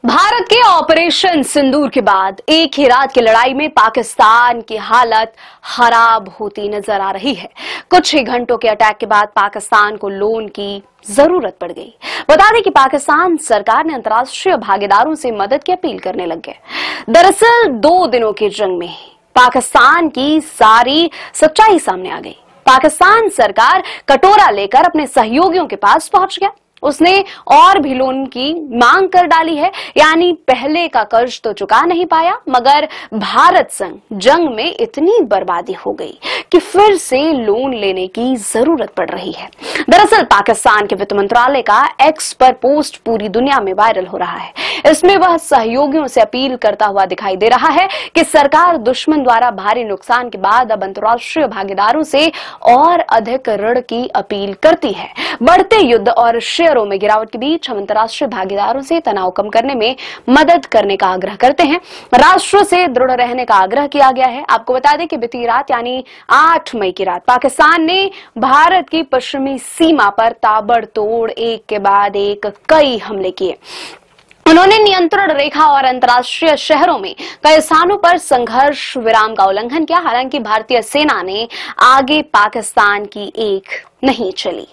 भारत के ऑपरेशन सिंदूर के बाद एक ही रात की लड़ाई में पाकिस्तान की हालत खराब होती नजर आ रही है। कुछ ही घंटों के अटैक के बाद पाकिस्तान को लोन की जरूरत पड़ गई। बता दें कि पाकिस्तान सरकार ने अंतर्राष्ट्रीय भागीदारों से मदद की अपील करने लग गए। दरअसल 2 दिनों की जंग में पाकिस्तान की सारी सच्चाई सामने आ गई। पाकिस्तान सरकार कटोरा लेकर अपने सहयोगियों के पास पहुंच गया। उसने और भी लोन की मांग कर डाली है, यानी पहले का कर्ज तो चुका नहीं पाया, मगर भारत संग जंग में इतनी बर्बादी हो गई कि फिर से लोन लेने की जरूरत पड़ रही है। दरअसल पाकिस्तान के वित्त मंत्रालय का एक्स पर पोस्ट पूरी दुनिया में वायरल हो रहा है। इसमें वह सहयोगियों से अपील करता हुआ दिखाई दे रहा है कि सरकार दुश्मन द्वारा भारी नुकसान के बाद अब अंतर्राष्ट्रीय भागीदारों से और अधिक ऋण की अपील करती है। बढ़ते युद्ध और शेयरों में गिरावट के बीच हम अंतर्राष्ट्रीय भागीदारों से तनाव कम करने में मदद करने का आग्रह करते हैं। राष्ट्रों से दृढ़ रहने का आग्रह किया गया है। आपको बता दें कि बीती रात यानी 8 मई की रात पाकिस्तान ने भारत की पश्चिमी सीमा पर ताबड़तोड़ एक के बाद एक कई हमले किए। उन्होंने नियंत्रण रेखा और अंतर्राष्ट्रीय शहरों में कई स्थानों पर संघर्ष विराम का उल्लंघन किया। हालांकि भारतीय सेना ने आगे पाकिस्तान की एक नहीं चली।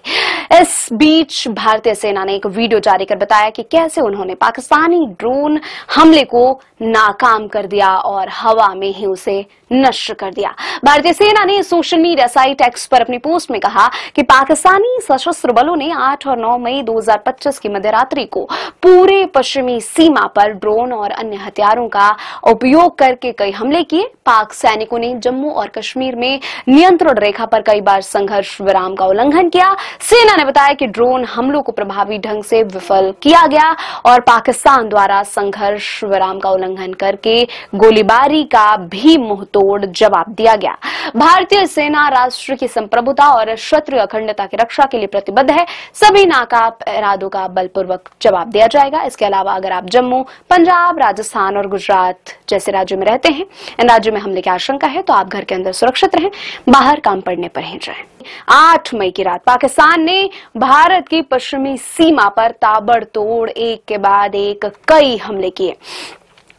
इस बीच भारतीय सेना ने एक वीडियो जारी कर बताया कि कैसे उन्होंने पाकिस्तानी ड्रोन हमले को नाकाम कर दिया और हवा में ही उसे नष्ट कर दिया। भारतीय सेना ने सोशल मीडिया साइट एक्स पर अपनी पोस्ट में कहा कि पाकिस्तानी सशस्त्र बलों ने 8 और 9 मई 2025 की मध्यरात्रि को पूरे पश्चिमी सीमा पर ड्रोन और अन्य हथियारों का उपयोग करके कई हमले किए। पाक सैनिकों ने जम्मू और कश्मीर में नियंत्रण रेखा पर कई बार संघर्ष विराम का उल्लंघन किया। सेना ने बताया कि ड्रोन हमलों को प्रभावी ढंग से विफल किया गया और पाकिस्तान द्वारा संघर्ष विराम का उल्लंघन करके गोलीबारी का भी मुंहतोड़ जवाब दिया गया। भारतीय सेना राष्ट्र की संप्रभुता और क्षेत्रीय अखंडता की रक्षा के लिए प्रतिबद्ध है। सभी नाकाब इरादों का बलपूर्वक जवाब दिया जाएगा। इसके अलावा अगर आप जम्मू, पंजाब, राजस्थान और गुजरात जैसे राज्यों में रहते हैं, इन राज्यों में हमले की आशंका है, तो आप घर के अंदर सुरक्षित रहें, बाहर काम पड़ने पर ही जाएं। 8 मई की रात पाकिस्तान ने भारत की पश्चिमी सीमा पर ताबड़तोड़ एक के बाद एक कई हमले किए।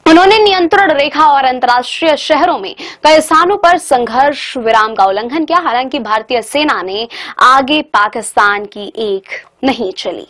उन्होंने नियंत्रण रेखा और अंतर्राष्ट्रीय शहरों में कई स्थानों पर संघर्ष विराम का उल्लंघन किया। हालांकि भारतीय सेना ने आगे पाकिस्तान की एक नहीं चली।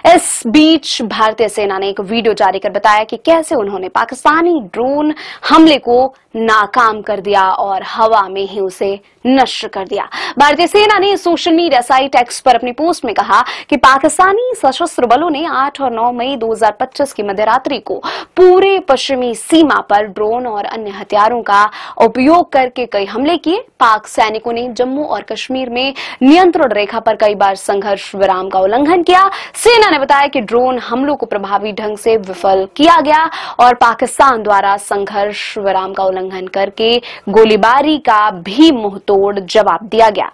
इस बीच भारतीय सेना ने एक वीडियो जारी कर बताया कि कैसे उन्होंने पाकिस्तानी ड्रोन हमले को नाकाम कर दिया और हवा में ही उसे नष्ट कर दिया। भारतीय सेना ने सोशल मीडिया साइट एक्स पर अपनी पोस्ट में कहा कि पाकिस्तानी सशस्त्र बलों ने 8 और 9 मई 2025 की मध्यरात्रि को पूरे पश्चिमी सीमा पर ड्रोन और अन्य हथियारों का उपयोग करके कई हमले किए। पाक सैनिकों ने जम्मू और कश्मीर में नियंत्रण रेखा पर कई बार संघर्ष विराम का उल्लंघन किया। सेना ने बताया कि ड्रोन हमलों को प्रभावी ढंग से विफल किया गया और पाकिस्तान द्वारा संघर्ष विराम का उल्लंघन करके गोलीबारी का भी मुंहतोड़ जवाब दिया गया।